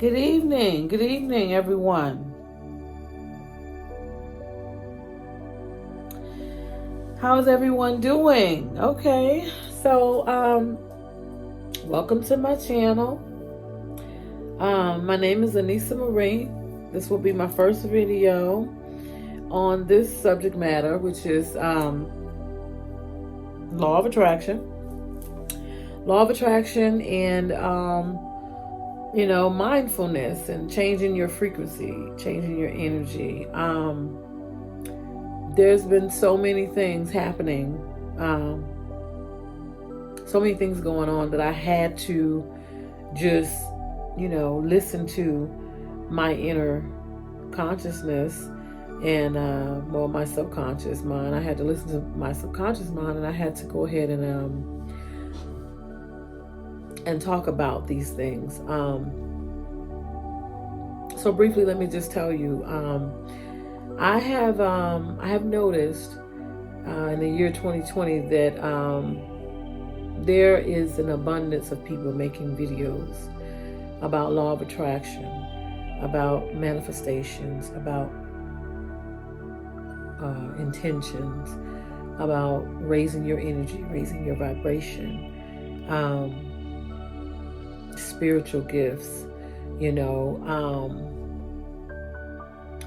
Good evening, everyone. How's everyone doing? Okay, so welcome to my channel. My name is Anissa Marie. This will be my first video on this subject matter, which is law of attraction. Law of attraction and mindfulness and changing your frequency, changing your energy. There's been so many things happening, so many things going on that I had to just, listen to my inner consciousness and, my subconscious mind. I had to listen to my subconscious mind, and I had to go ahead and talk about these things. So briefly, let me just tell you, I have noticed in the year 2020 that there is an abundance of people making videos about law of attraction, about manifestations, about intentions, about raising your energy, raising your vibration, spiritual gifts,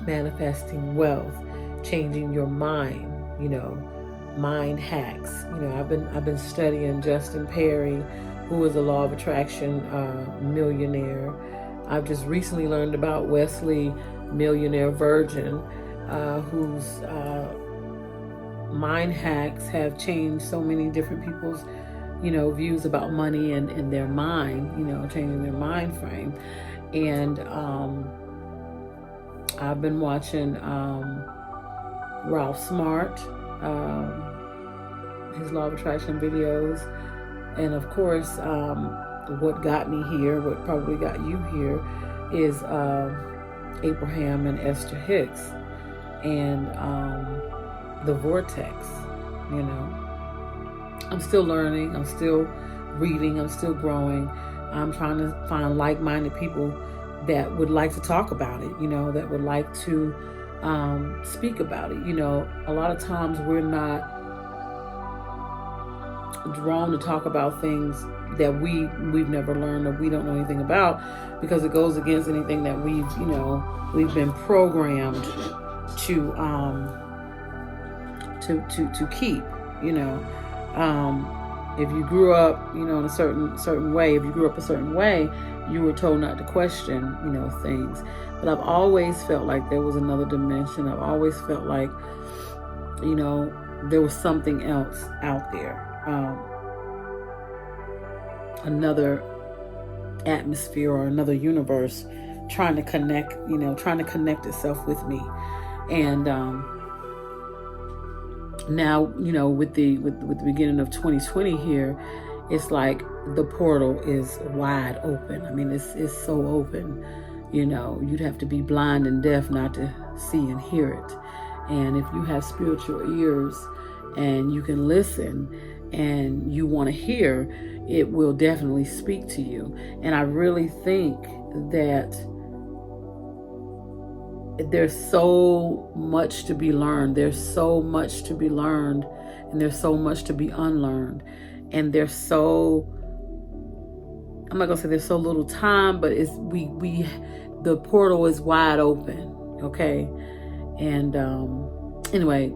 manifesting wealth, changing your mind, mind hacks. I've been studying Justin Perry, who is a law of attraction millionaire. I've just recently learned about Wesley, millionaire virgin, whose mind hacks have changed so many different people's views about money and their mind, changing their mind frame. And I've been watching Ralph Smart, his law of attraction videos. And of course, what got me here, what probably got you here, is Abraham and Esther Hicks and the vortex. I'm still learning, I'm still reading, I'm still growing. I'm trying to find like-minded people that would like to talk about it, that would like to speak about it. A lot of times we're not drawn to talk about things that we've never learned or we don't know anything about, because it goes against anything that we've been programmed to keep. If you grew up, in a certain way, if you grew up a certain way, you were told not to question, things. But I've always felt like there was another dimension. I've always felt like, there was something else out there, another atmosphere or another universe trying to connect itself with me. And now, with the beginning of 2020 here, it's like the portal is wide open. I mean, it's so open. You'd have to be blind and deaf not to see and hear it. And if you have spiritual ears and you can listen and you want to hear, it will definitely speak to you. And I really think that there's so much to be learned. There's so much to be learned, and there's so much to be unlearned. And I'm not gonna say there's so little time, but the portal is wide open. Okay. And anyway,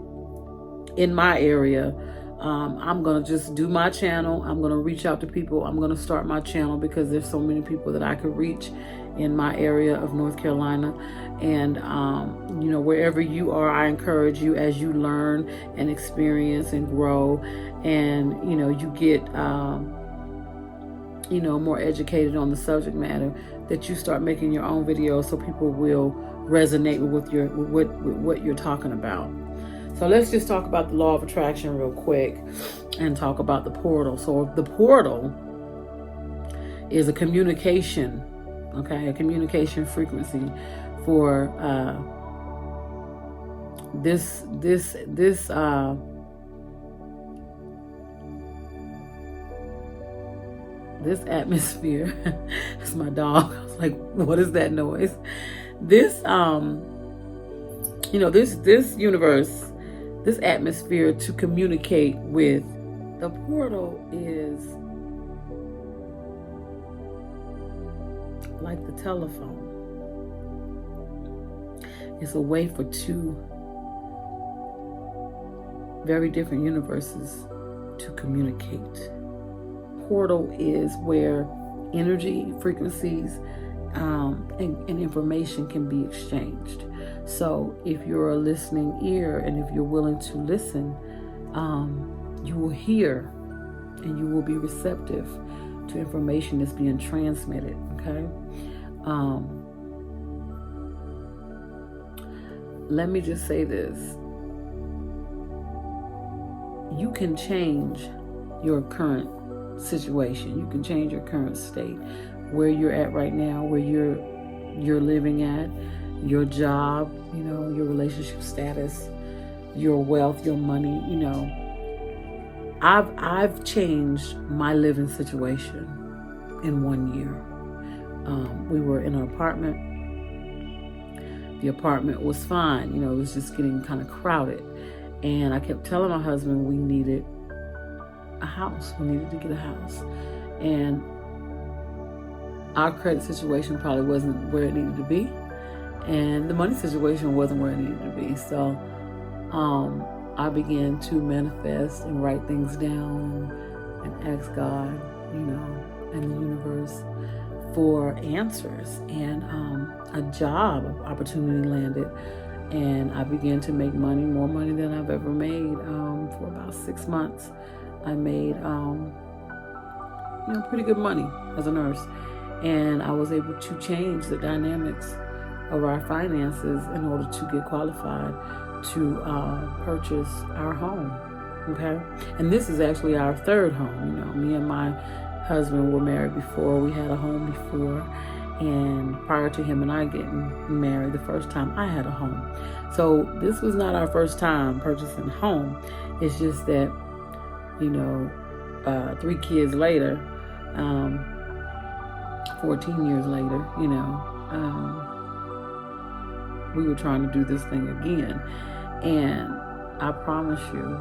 in my area, I'm gonna just do my channel. I'm gonna reach out to people. I'm gonna start my channel because there's so many people that I could reach in my area of North Carolina. And wherever you are, I encourage you, as you learn and experience and grow, and you get more educated on the subject matter, that you start making your own videos so people will resonate with what you're talking about. So let's just talk about the law of attraction real quick and talk about the portal. So the portal is a communication, a communication frequency for this this atmosphere, it's my dog. I was like, what is that noise? This, this universe, this atmosphere to communicate with. The portal is like the telephone. It's a way for two very different universes to communicate. Portal is where energy, frequencies, and information can be exchanged. So if you're a listening ear and if you're willing to listen, you will hear and you will be receptive to information that's being transmitted, okay? Let me just say this. You can change your current situation. You can change your current state, where you're at right now, where you're living at, your job, your relationship status, your wealth, your money, I've changed my living situation in 1 year. We were in an apartment. The apartment was fine, it was just getting kind of crowded. And I kept telling my husband we needed a house. We needed to get a house. And our credit situation probably wasn't where it needed to be. And the money situation wasn't where it needed to be. So I began to manifest and write things down and ask God, and the universe for answers. And a job opportunity landed. And I began to make money, more money than I've ever made. For about 6 months, I made, pretty good money as a nurse. And I was able to change the dynamics of our finances in order to get qualified to purchase our home, okay? And this is actually our third home. Me and my husband were married before. We had a home before. And prior to him and I getting married, the first time I had a home. So this was not our first time purchasing a home. It's just that, 3 kids later, 14 years later, we were trying to do this thing again. And I promise you,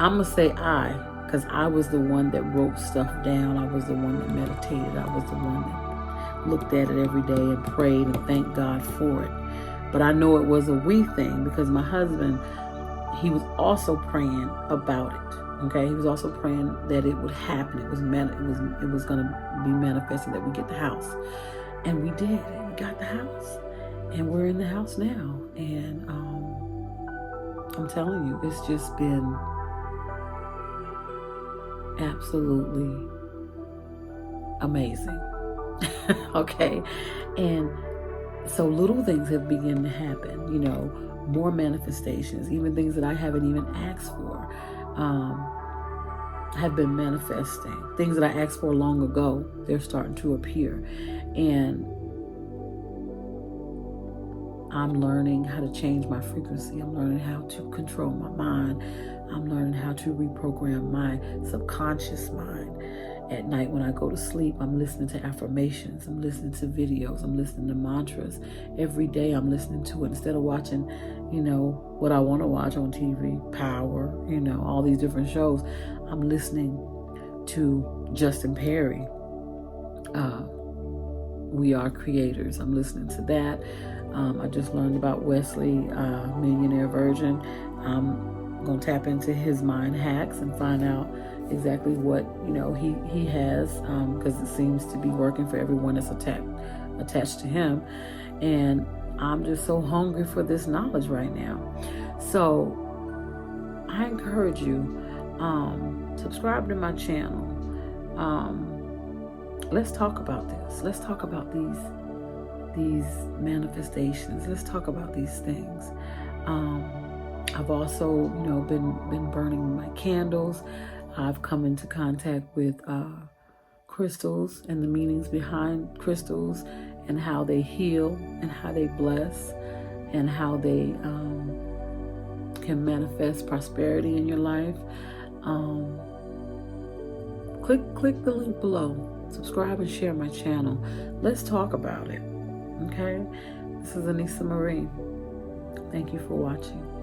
I'm going to say because I was the one that wrote stuff down. I was the one that meditated. I was the one that looked at it every day and prayed and thanked God for it. But I know it was a we thing because my husband, he was also praying about it. Okay, he was also praying that it would happen. It was going to be manifested that we get the house, and we did. And we got the house, and we're in the house now. And I'm telling you, it's just been absolutely amazing. Okay. And so little things have begun to happen, more manifestations, even things that I haven't even asked for, have been manifesting. Things that I asked for long ago, they're starting to appear. And I'm learning how to change my frequency. I'm learning how to control my mind. I'm learning how to reprogram my subconscious mind. At night when I go to sleep, I'm listening to affirmations. I'm listening to videos. I'm listening to mantras. Every day I'm listening to it. Instead of watching, what I want to watch on TV, Power, all these different shows, I'm listening to Justin Perry. We Are Creators. I'm listening to that. I just learned about Wesley, Millionaire Virgin. I'm going to tap into his mind hacks and find out exactly what he has, because it seems to be working for everyone that's attached to him. And I'm just so hungry for this knowledge right now. So I encourage you, subscribe to my channel. Let's talk about this. Let's talk about these manifestations. Let's talk about these things. I've also, been burning my candles. I've come into contact with crystals and the meanings behind crystals and how they heal and how they bless and how they can manifest prosperity in your life. click the link below. Subscribe and share my channel. Let's talk about it. Okay? This is Anissa Marie. Thank you for watching.